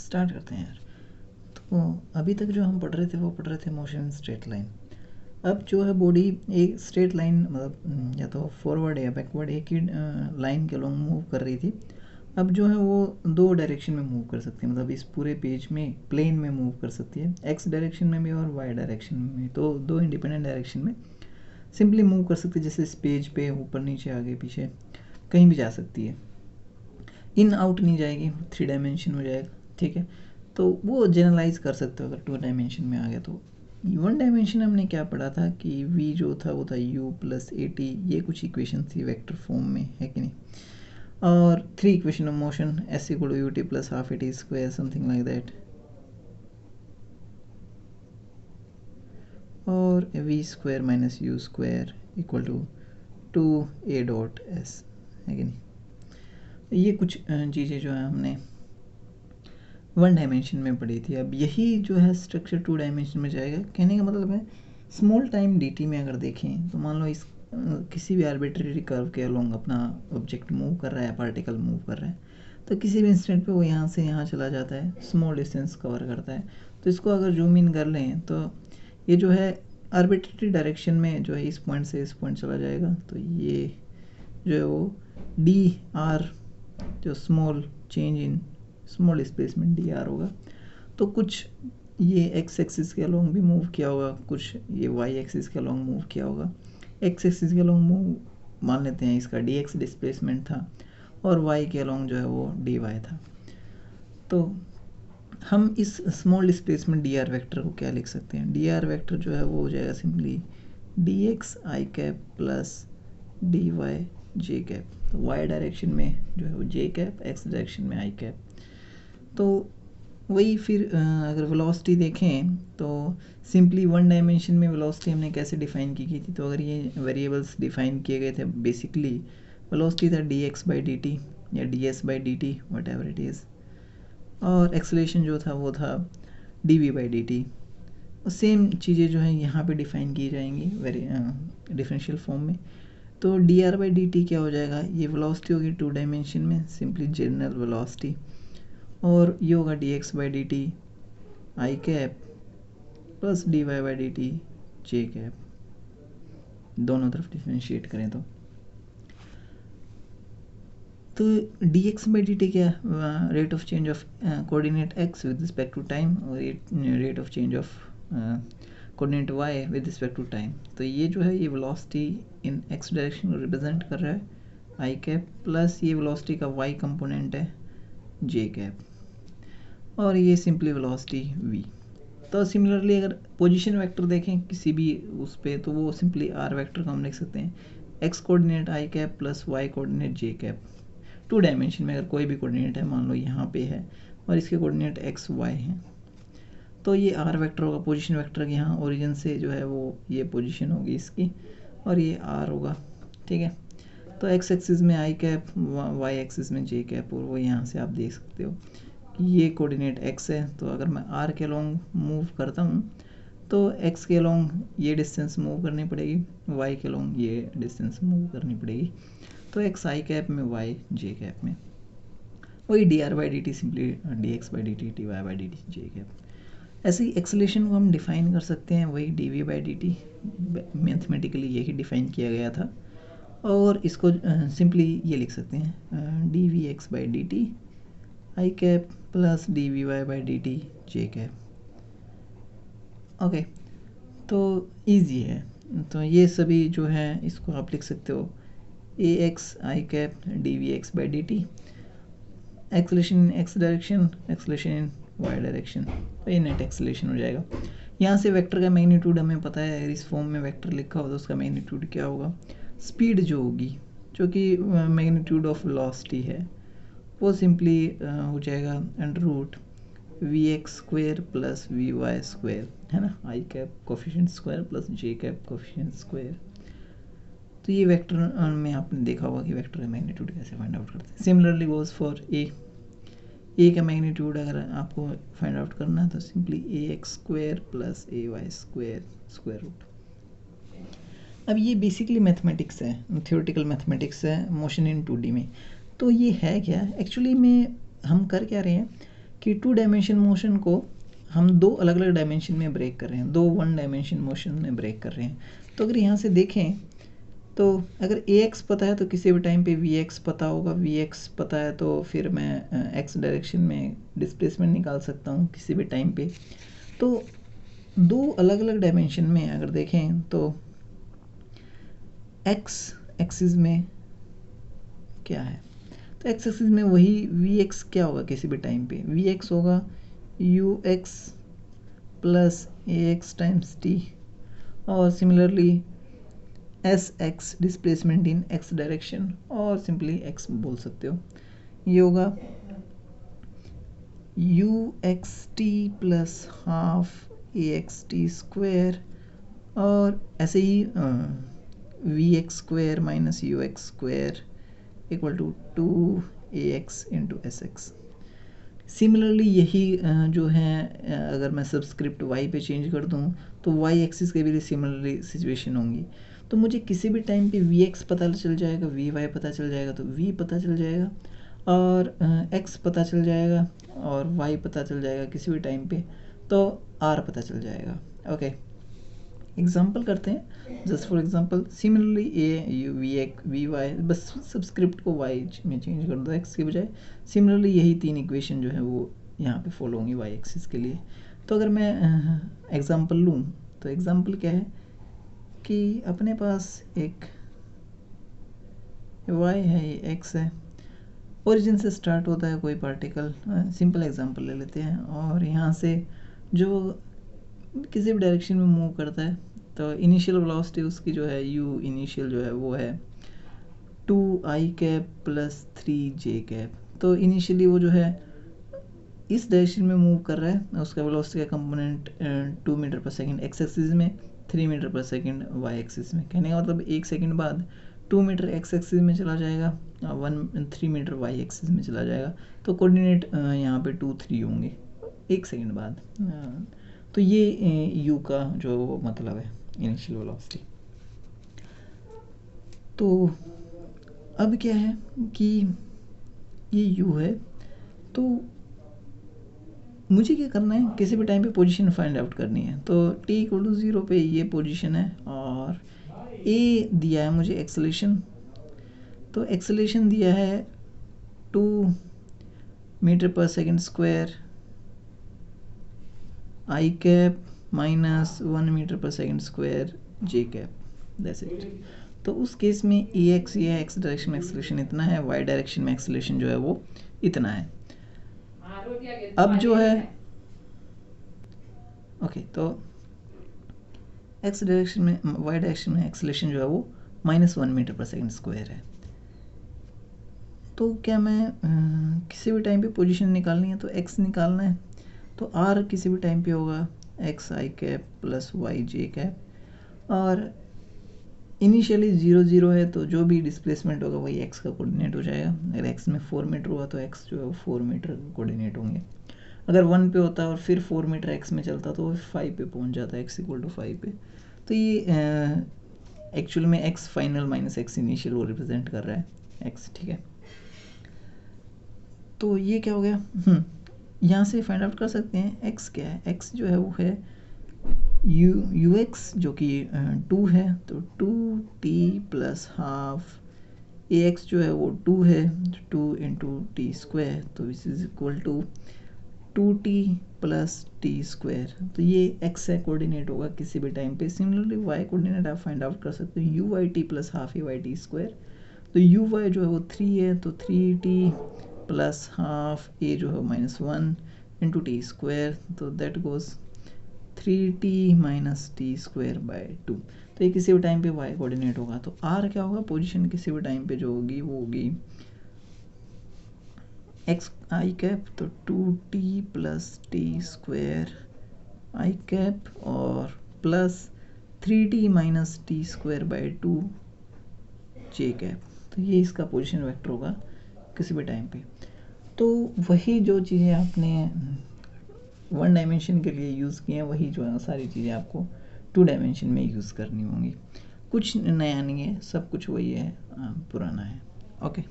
Start करते हैं यार। तो अभी तक जो हम पढ़ रहे थे वो पढ़ रहे थे मोशन इन स्ट्रेट लाइन। अब जो है बॉडी एक स्ट्रेट लाइन मतलब या तो फॉरवर्ड या बैकवर्ड एक ही लाइन के लॉन्ग मूव कर रही थी। अब जो है वो दो डायरेक्शन में मूव कर सकती है, मतलब इस पूरे पेज में प्लेन में मूव कर सकती है, एक्स डायरेक्शन में भी और वाई डायरेक्शन में भी। तो दो इंडिपेंडेंट डायरेक्शन में सिंपली मूव कर सकती है, जैसे इस पेज पे ऊपर नीचे आगे पीछे कहीं भी जा सकती है। इन आउट नहीं जाएगी, 3 डायमेंशन में जाएगा, ठीक है। तो वो जनरलाइज कर सकते हो अगर 2 डायमेंशन में आ गया। तो 1 डायमेंशन हमने क्या पढ़ा था कि v जो था वो था u प्लस ए टी, ये कुछ इक्वेशन थी वेक्टर फॉर्म में, है कि नहीं। और 3 equation of motion s equal to u t plus half a t square, something like that. और v square minus u square equal to 2a dot s, है कि नहीं। ये कुछ चीज़ें जो है हमने 1 डायमेंशन में पढ़ी थी। अब यही जो है स्ट्रक्चर 2 डायमेंशन में जाएगा। कहने का मतलब है स्मॉल टाइम dt में अगर देखें तो मान लो इस किसी भी आर्बिट्रेरी कर्व के अलोंग अपना ऑब्जेक्ट मूव कर रहा है, पार्टिकल मूव कर रहा है, तो किसी भी इंस्टेंट पे वो यहाँ से यहाँ चला जाता है, स्मॉल डिस्टेंस कवर करता है। तो इसको अगर जूम इन कर लें तो ये जो है आर्बिट्रेरी डायरेक्शन में जो है इस पॉइंट से इस पॉइंट चला जाएगा। तो ये जो है वो डी आर, जो small change in small displacement D R होगा। तो कुछ ये एक्स एक्सिस के अलोंग भी मूव किया होगा, कुछ ये वाई एक्सिस के अलोंग मूव किया होगा। एक्स एक्सिस के अलोंग मूव मान लेते हैं इसका डी एक्स डिस्प्लेसमेंट था, और वाई के अलोंग जो है वो डी वाई था। तो हम इस small displacement D R vector को क्या लिख सकते हैं, डी आर वैक्टर जो है वो हो जाएगा simply d x i cap plus d Y J cap. तो वाई डायरेक्शन में जो है वो जे कैप, एक्स डायरेक्शन में आई कैप। तो वही फिर अगर वेलोसिटी देखें तो सिंपली 1 डायमेंशन में वेलोसिटी हमने कैसे डिफ़ाइन की थी। तो अगर ये वेरिएबल्स डिफ़ाइन किए गए थे, बेसिकली वेलोसिटी था d x by d t या d s by d t, whatever it is, और एक्सेलरेशन जो था वो था d v by d t. और सेम चीज़ें जो हैं यहाँ पे डिफ़ाइन की जाएंगी डिफरेंशियल फॉर्म में। तो D r by d t क्या हो जाएगा, ये वेलोसिटी होगी 2 डायमेंशन में सिंपली जनरल वेलोसिटी, और ये होगा d x by d t i cap plus d y by d t j cap, दोनों तरफ डिफ्रेंशिएट करें तो d x by d t क्या, rate of change of coordinate x with respect to time, और rate of change of coordinate y with respect to time. तो ये जो है ये वेलोसिटी इन एक्स डायरेक्शन को रिप्रेजेंट कर रहा है आई कैप, प्लस ये वेलोसिटी का वाई कंपोनेंट है जे कैप, और ये सिंपली वेलोसिटी v। तो सिमिलरली अगर पोजीशन वेक्टर देखें किसी भी उस पे, तो वो सिंपली r वेक्टर का हम लिख सकते हैं x coordinate i cap plus y coordinate j cap. 2 dimension में अगर कोई भी कोऑर्डिनेट है, मान लो यहाँ पे है और इसके कोऑर्डिनेट x y हैं, तो ये r वेक्टर होगा पोजीशन वेक्टर के। यहाँ ओरिजिन से जो है वो ये पोजीशन होगी इसकी, और ये r होगा, ठीक है। तो x एक्सिस में i कैप, y एक्सिस में j कैप, और वो यहाँ से आप देख सकते हो ये कोऑर्डिनेट x है। तो अगर मैं r के अलोंग मूव करता हूँ तो x के अलोंग ये डिस्टेंस मूव करनी पड़ेगी, y के अलोंग ये डिस्टेंस मूव करनी पड़ेगी। तो x i कैप में, y j कैप में, वही d r by d t simply d x by d t d y by d t j cap. ऐसे ही एक्सेलरेशन को हम डिफ़ाइन कर सकते हैं, वही d v by d t, mathematically यही डिफ़ाइन किया गया था। और इसको सिंपली ये लिख सकते हैं d v x by d t i cap plus d v y by d t j cap. Okay, तो ईजी है। तो ये सभी जो है इसको आप लिख सकते हो a x i cap d v x by d t, acceleration in x direction, acceleration in y direction, तो ये नेट एक्सेलरेशन हो जाएगा। यहाँ से वेक्टर का मैग्नीट्यूड हमें पता है, अगर इस फॉर्म में वेक्टर लिखा हो तो उसका मैग्नीट्यूड क्या होगा, स्पीड जो होगी, जो कि मैग्नीट्यूड ऑफ वेलोसिटी है, वो सिंपली हो जाएगा under root v x square plus v y square, है ना, i cap coefficient square plus j cap coefficient square. तो ये वेक्टर में आपने देखा होगा कि वेक्टर का मैग्नीट्यूड कैसे फाइंड आउट करते हैं। सिमिलरली गोज फॉर ए का मैग्नीट्यूड अगर आपको फाइंड आउट करना है तो सिंपली ए एक्स स्क्वेयर प्लस ए वाई स्क्वेयर स्क्वायर रूट। अब ये बेसिकली मैथमेटिक्स है, थियोरेटिकल मैथमेटिक्स है मोशन इन 2D में। तो ये है क्या एक्चुअली में, हम कर क्या रहे हैं कि 2 डायमेंशन मोशन को हम 2 अलग अलग डायमेंशन में ब्रेक कर रहे हैं, 2 1 डायमेंशन मोशन में ब्रेक कर रहे हैं। तो अगर यहाँ से देखें तो अगर ax पता है तो किसी भी टाइम पे vx पता होगा, vx पता है तो फिर मैं x डायरेक्शन में डिस्प्लेसमेंट निकाल सकता हूँ किसी भी टाइम पे। तो 2 अलग अलग डायमेंशन में अगर देखें तो x एक्सिस में क्या है, तो x एक्सिस में वही vx क्या होगा किसी भी टाइम पे, vx होगा ux plus ax times t, और similarly sx displacement in x direction, और सिंपली x बोल सकते हो, ये होगा uxt plus half axt square, और ऐसे ही vx square minus ux square equal to 2ax into sx। Similarly यही जो है अगर मैं सबस्क्रिप्ट y पे चेंज कर दूँ तो y एक्सिस के भी सिमिलरली सिचुएशन होंगी। तो मुझे किसी भी टाइम पे vx पता चल जाएगा, vy पता चल जाएगा, तो v पता चल जाएगा, और x पता चल जाएगा, और y पता चल जाएगा किसी भी टाइम पे, तो r पता चल जाएगा। ओके, एग्जाम्पल करते हैं, just for example similarly v y, बस सबस्क्रिप्ट को y में चेंज कर दो x के बजाय। सिमिलरली यही 3 इक्वेशन जो है वो यहाँ पे फॉलो होंगी y एक्सिस के लिए। तो अगर मैं एग्जाम्पल लूँ तो एग्जाम्पल क्या है कि अपने पास एक y है, ये x है, ओरिजिन से स्टार्ट होता है कोई पार्टिकल, सिंपल एग्जाम्पल ले लेते हैं, और यहाँ से जो किसी भी डायरेक्शन में मूव करता है तो इनिशियल वेलोसिटी उसकी जो है u इनिशियल जो है वो है 2i cap plus 3j cap. तो इनिशियली वो जो है इस डायरेक्शन में मूव कर रहा है, उसका वेलोसिटी का कंपोनेंट 2 मीटर पर सेकंड x एक्सिस में, 3 मीटर पर सेकंड y एक्सिस में। कहने का मतलब 1 सेकंड बाद 2 मीटर x एक्सिस में चला जाएगा, 3 मीटर y एक्सिस में चला जाएगा। तो कोऑर्डिनेट यहाँ पे 2 3 होंगे 1 सेकंड बाद। तो ये u का जो मतलब है इनिशियल वेलोसिटी। तो अब क्या है कि ये u है, तो मुझे क्या करना है, किसी भी टाइम पे पोजीशन फाइंड आउट करनी है। तो t इक्वल टू 0 पे ये पोजीशन है, और a दिया है मुझे एक्सेलेरेशन, तो एक्सेलेरेशन दिया है 2 मीटर पर second square i cap minus 1 metre पर second square j cap, that's it. तो उस केस में ax ये x डायरेक्शन में एक्सेलेरेशन इतना है, y डायरेक्शन में एक्सेलेरेशन जो है वो इतना है। अब जो है ओके, तो x डायरेक्शन में y डायरेक्शन में एक्सेलेरेशन जो है वो -1 मीटर पर सेकंड स्क्वायर है। तो क्या मैं किसी भी टाइम पे पोजीशन निकालनी है तो x निकालना है, तो r किसी भी टाइम पे होगा x i cap plus y j cap, और इनिशियली 0 0 है तो जो भी डिस्प्लेसमेंट होगा वही x का कोऑर्डिनेट हो जाएगा। अगर x में 4 मीटर हुआ तो x जो है वो 4 मीटर कोऑर्डिनेट होंगे। अगर 1 पे होता है और फिर 4 मीटर x में चलता तो वो 5 पे पहुंच जाता है, x इक्वल टू 5 पे। तो ये एक्चुअल में x final minus x initial वो रिप्रेजेंट कर रहा है x, ठीक है। तो ये क्या हो गया, यहाँ से फाइंड आउट कर सकते हैं x क्या है, x जो है वो है ux जो कि 2 है, तो 2t प्लस हाफ ax जो है वो 2 है, 2 इंटू टी स्क्वायर, तो this is equal to 2t plus t square. तो ये x है, कोऑर्डिनेट होगा किसी भी टाइम पे। सिमिलरली y कोऑर्डिनेट आप फाइंड आउट कर सकते हो, u y t plus half a y t square. तो u y जो है वो 3 है, तो 3t प्लस हाफ a जो है -1 इंटू टी स्क्वायर, तो that goes 3t minus T square by 2। तो ये किसी भी टाइम पे y कोऑर्डिनेट होगा। तो r क्या होगा, पोजीशन किसी भी टाइम पे जो होगी वो होगी एक्स आई कैप, तो 2t प्लस टी स्क्वायर आई कैप, और plus 3t minus T square by 2 J cap. तो ये इसका पोजीशन वेक्टर होगा किसी भी टाइम पे। तो वही जो चीज़ें आपने 1 डायमेंशन के लिए यूज़ किए हैं वही जो है सारी चीज़ें आपको 2 डायमेंशन में यूज़ करनी होंगी। कुछ नया नहीं है, सब कुछ वही है, पुराना है। ओके।